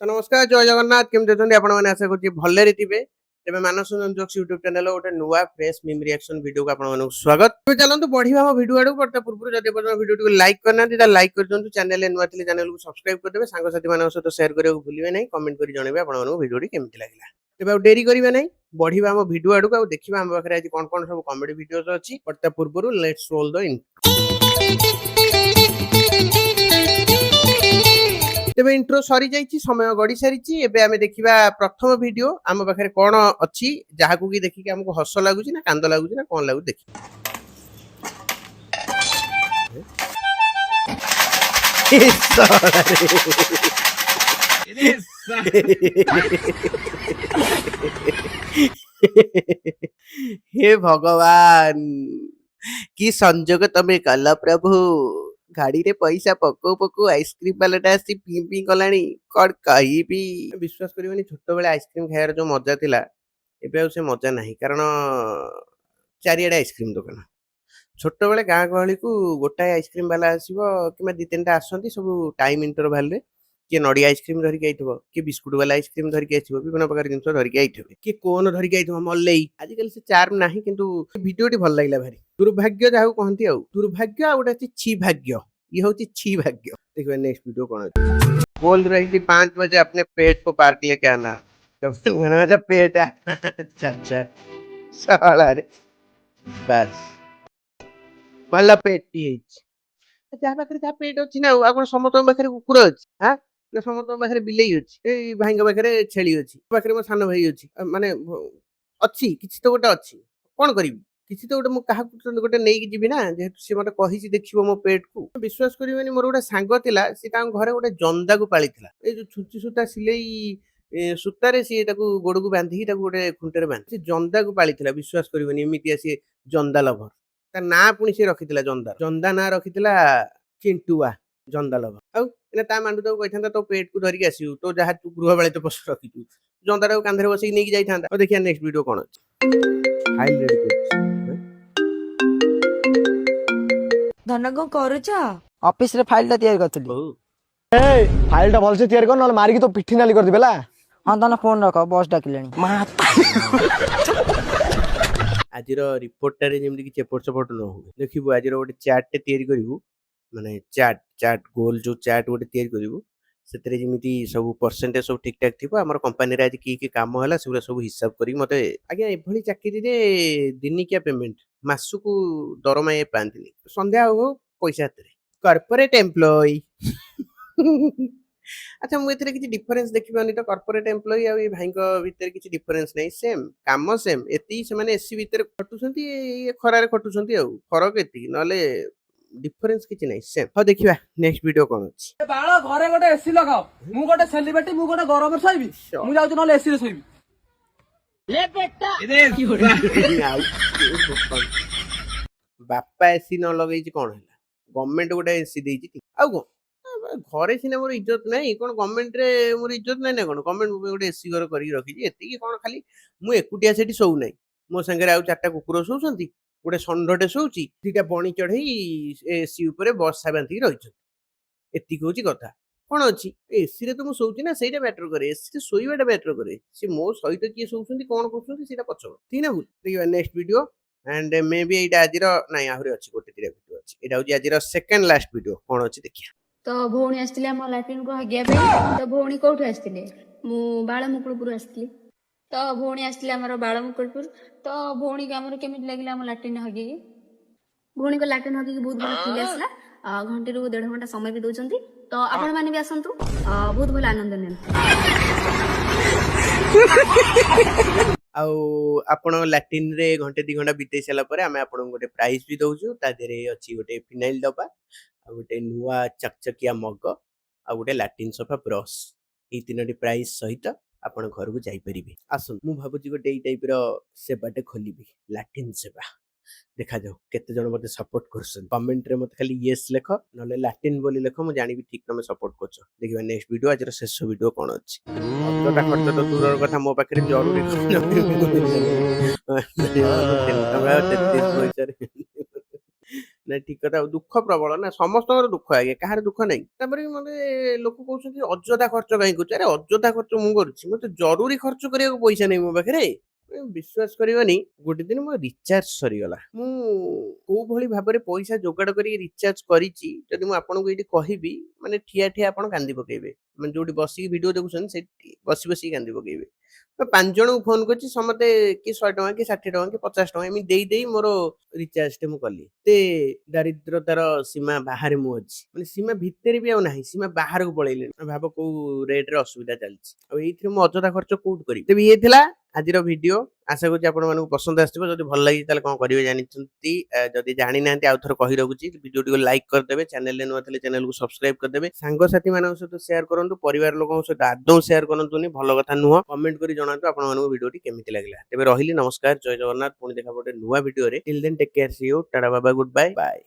तो नमस्कार जय जगन्नाथ केमती अछंती आपण माने आशा करछि भल्ले रे तेबे मानस रंजन जोक्स यूट्यूब चैनल गोटे नुआ फ्रेश मीम रिएक्शन वीडियो को आपण मानक स्वागत। तो चलंतु बढ़िबा हम वीडियो आडू करता पूर्व जदि आपण वीडियो को लाइक करना ता लाइक कर दंतु चैनल नुआ थिले चैनल को सब्सक्राइब कर देबे सांग साथी मानक सहित शेयर करियो भूलिबे नै कमेंट करि जणेबे आपण मानक वीडियो टी केमती लागिला। तेबे आ देरी करिबे नै बढ़िबा हम वीडियो आडू आ देखिबा हम बखरे आज कोन कोन सब कॉमेडी वीडियोस अछि करता पूर्व लेट्स रोल द तेबे इंट्रो सरी जाइछि समय गडी सारिछि एबे आमे देखिबा प्रथम वीडियो आम पाखरे कोन अछि जाहाकू की देखि के हमको हस लागुछि ना कांद लागुछि ना कोन लागु देखि हे भगवान की संजोग तमे कला प्रभु गाड़ी रे पैसा पको पको आइसक्रीम वालाटा आसी पी पी कलानी कौन कहबी विश्वास करबनी छोट बेले आइसक्रीम खाइबार जो मजा थिला एबे आ से मजा नहीं कारण चारिआडे आइसक्रीम दुकान छोट बेले गाँ गहली को गोटाए आइसक्रीम वाला आसीबो किमा दी तीनटा आसंती सब टाइम इंटरवल रे किए नड़िया आइसक्रीम धरिक आइथबो किए बिस्कुट वाला आइसक्रीम धरिक आइथबो विभिन्न प्रकार जिनस धरिक आइथबे किए कोन धरिक आइथबो मल्लेई आजिकल से चार्म नाही किंतु वीडियोटी भल लागिला भारी दुर्भाग्य जाहु कहंती आ दुर्भाग्य आ गोटे छी भाग्य ये होती छी भाग्य। देखिए नेक्स्ट वीडियो कौन है बोल रही थी 5 बजे अपने पेट को पार्क लेके आना जब मैंने पेट अच्छा अच्छा साला रे बस भला पेट जा पाखरे जा पेट अछि ना आ कोन समतो पाखरे कुकुर अछि हां ना समतो पाखरे बिलेई अछि ए भाईंग पाखरे छेली अछि पाखरे मो सानो भाई अछि माने अछि किछि तो गोटे अछि कोन करिवि किछि तो गोटे मु काहा गोटे नै कि जिवि ना जेहेतु से मते कहिछि देखिबो मो पेट को विश्वास करिवनि मोर गोटे सांग थिला से ता घरे गोटे जंदा को पालिथिला ए जो छुंची सुता सिलेई सुतारे से ताको गोड़ को बांधी ताको गोटे खुंटेरे बांधी से जंदा को पालिथिला विश्वास करिवनि एमितिया से जंदा लभर ता ना पुनी से रखिथिला जंदा ना रखिथिला चिंटुआ जंदा लभर आउ एना ता मांडू तो कहिथांता तो पेट को धरिक आसीउ तो जहा तू गृह बाले तो पशु रखितु जंदारा को कांधरे बसि नेकी जाइथांता ओ देखिया नेक्स्ट वीडियो कोन अछि फाइल रेडी धन को करूच ऑफिस रे फाइल टा तैयार करथली ए फाइल टा भल से तैयार कर न मारी की तो पिठी नाली कर दिबेला हां तने फोन रख बॉस डाकिलेनी आजिर रिपोर्ट रे जेमि कि चेपट चपट न हो देखिबु आजिर गोटे चार्ट टे तैयारी करिवु माने चार्ट गोल जो चार्ट गोटे तैयारी करिवु सेतरे जेमिति सब परसेंटेज सब ठीक ठाक थिबो हमर कंपनी रे आज की काम होला सेबरा सब हिसाब करी मते आगे एभली चाकरी रे दिनिकिया पेमेंट मासुकू दरमा ए पांतिनी संध्या हो पैसा तरे कॉर्पोरेट एम्प्लॉय अच्छा मु एथरे किछि डिफरेंस देखिबानी तो कॉर्पोरेट एम्प्लॉय आ भाई को भीतर किछि डिफरेंस नै सेम काम सेम एती से माने एसी भीतर खटुसंती ए खरारे खटुसंती आ फरक एती नले डिफरेंस किछि नै सेम हो देखिबा नेक्स्ट वीडियो कोन अछि बाळो घरे गोटे एसी लगाओ मु गोटे सेलिब्रिटी मु गोटे गरम सोइबी मु जाउ नले एसी रे सोइबी ले बेटा इधर की हो बापा एसी न लगै छि कोन हैला गवर्नमेंट गोटे एसी देइ छि आ को घरे सिने मोर इज्जत नै कोन गवर्नमेंट रे मोर इज्जत नै नै कोन गवर्नमेंट गोटे एसी घर करी रखि छि एती की कोन खाली मु एकुटिया सेठी सोउ नै मो संगे आउ चारटा कुकुर सोउछंती गोटे षंढटे सोउची दीटा बणी चढ़ई एसी ऊपर बसा बांधी रही एति कहूची कथा कौन अच्छी एसी रे तो मु सोउची ना सेटा मैटर करे एसी रे सोइबाटा मैटर करे से मो सहित किए सोउछंती कोन करछंती सेटा पछो ठीक ना भूल देखिबा next video and may be एटा आजिर नाही आहुरी अछि गोटे तीरा वीडियो अछि एटा होची आजिर सेकंड लास्ट वीडियो कोन अछि देखिया तो भौणी आस्तिले हम लैट्रिन को हगिया पे तो भौणी कोठु आस्तिले मु बाळमुकुळपुर आस्तिले तो भौणी आस्तिले हमर बाळमुकुळपुर तो भौणी के हमर केमित लागिला हम लैट्रिन हगी भौणी को लैट्रिन हगी बहुत भल फील आसला घंटे रो 1.5 घंटा समय भी दोचंती तो आपण माने भी आसंतु बहुत भल आनंद नेन आउ आपण लैट्रिन रे घंटे 2 घंटा बितै सला परे हमें आपण गोटे प्राइज भी दउछु ता देरे अछि गोटे फिनाइल डब्बा आ गोटे नुआ चकचकिया मग आ गोटे लैट्रिन सफा ब्रश ई तीनोटी प्राइज सहित आपण घर को जाई परिबे आसु मु भाबुची गोटे ई टाइप रो सेवाटे खोलिबी लैट्रिन सेवा देखा जाओ केते जण मते सपोर्ट करसन कमेंट रे मते खाली यस लेख नले लैट्रिन बोली लेख मु जानि भी ठीक तमे सपोर्ट करछ देखिबा नेक्स्ट वीडियो आजर शेष वीडियो कोन अछि अतटा खर्च तो दूर कथा मो पाखरे जरूरी ନା ଠିକ କଥା ଦୁଃଖ ପ୍ରବଳ ନା ସମସ୍ତଙ୍କର ଦୁଃଖ ଆଜ୍ଞା କାହାର ଦୁଃଖ ନାହିଁ ତାପରେ ବି ମତେ ଲୋକ କହୁଛନ୍ତି ଅଯଥା ଖର୍ଚ୍ଚ କାହିଁ କରୁଛୁ ଆରେ ଅଯଥା ଖର୍ଚ୍ଚ ମୁଁ କରୁଛି ମତେ ଜରୁରୀ ଖର୍ଚ୍ଚ କରିବାକୁ ପଇସା ନାହିଁ ମୋ ପାଖରେ ବିଶ୍ୱାସ କରିବନି ଗୋଟେ ଦିନ ମୋ ରିଚାର୍ଜ ସରିଗଲା ମୁଁ କୋଉ ଭଳି ଭାବରେ ପଇସା ଯୋଗାଡ଼ କରିକି ରିଚାର୍ଜ କରିଛି ଯଦି ମୁଁ ଆପଣଙ୍କୁ ଏଇଠି କହିବି ମାନେ ଠିଆ ଠିଆ ଆପଣ କାନ୍ଦି ପକେଇବେ ମାନେ ଯୋଉଠି ବସିକି ଭିଡିଓ ଦେଖୁଛନ୍ତି ସେଠି ବସି ବସିକି କାନ୍ଦି ପକେଇବେ 5 ଜଣଙ୍କୁ ଫୋନ କରିଛି ସମସ୍ତେ କି 100 ଟଙ୍କା କି 60 ଟଙ୍କା କି 50 ଟଙ୍କା ଏମିତି ଦେଇ ଦେଇ ମୋର ରିଚାର୍ଜ ଟେ ମୁଁ କଲି ଏତେ ଦାରିଦ୍ରତାର ସୀମା ବାହାରେ ମୁଁ ଅଛି ମାନେ ସୀମା ଭିତରେ ବି ଆଉ ନାହିଁ ସୀମା ବାହାରକୁ ପଳେଇଲେଣି ଭାବ କୋଉ ରେଟ ରେ ଅସୁବିଧା ଚାଲିଛି ଆଉ ଏଇଥିରେ ମୁଁ ଅଯଥା ଖର୍ଚ୍ଚ କୋଉଠି କରିବି ତେବେ ଇଏ ଥିଲା ଆଜିର ଭିଡିଓ ଆଶା କରୁଛି ଆପଣମାନଙ୍କୁ ପସନ୍ଦ ଆସିଥିବ ଯଦି ଭଲ ଲାଗିଛି ତାହେଲେ କଣ କରିବେ ଜାଣିଛନ୍ତି ଯଦି ଜାଣିନାହାନ୍ତି ଆଉ ଥରେ କହି ରଖୁଛି ଭିଡିଓଟିକୁ ଲାଇକ୍ କରିଦେବେ ଚ୍ୟାନେଲରେ ନୂଆ ଥିଲେ ଚ୍ୟାନେଲକୁ ସବସ୍କ୍ରାଇବ କରିଦେବେ ସାଙ୍ଗସାଥି ମାନଙ୍କ ସହିତ ସେୟାର କରନ୍ତୁ ପରିବାର ଲୋକଙ୍କ ସହିତ ଆଦୌ ସେୟାର କରନ୍ତୁନି ଭଲ କଥା ନୁହଁ କମେଣ୍ଟ କରି ଜଣାନ୍ତୁ ଆପଣମାନଙ୍କୁ ଭିଡିଓଟି କେମିତି ଲାଗିଲା ତେବେ ରହିଲି ନମସ୍କାର ଜୟ ଜଗନ୍ନାଥ ପୁଣି ଦେଖା ଗୋଟେ ନୂଆ ଭିଡିଓରେ till then take care see you tata ବାବା ଗୁଡ୍ ବାଏ ବାଏ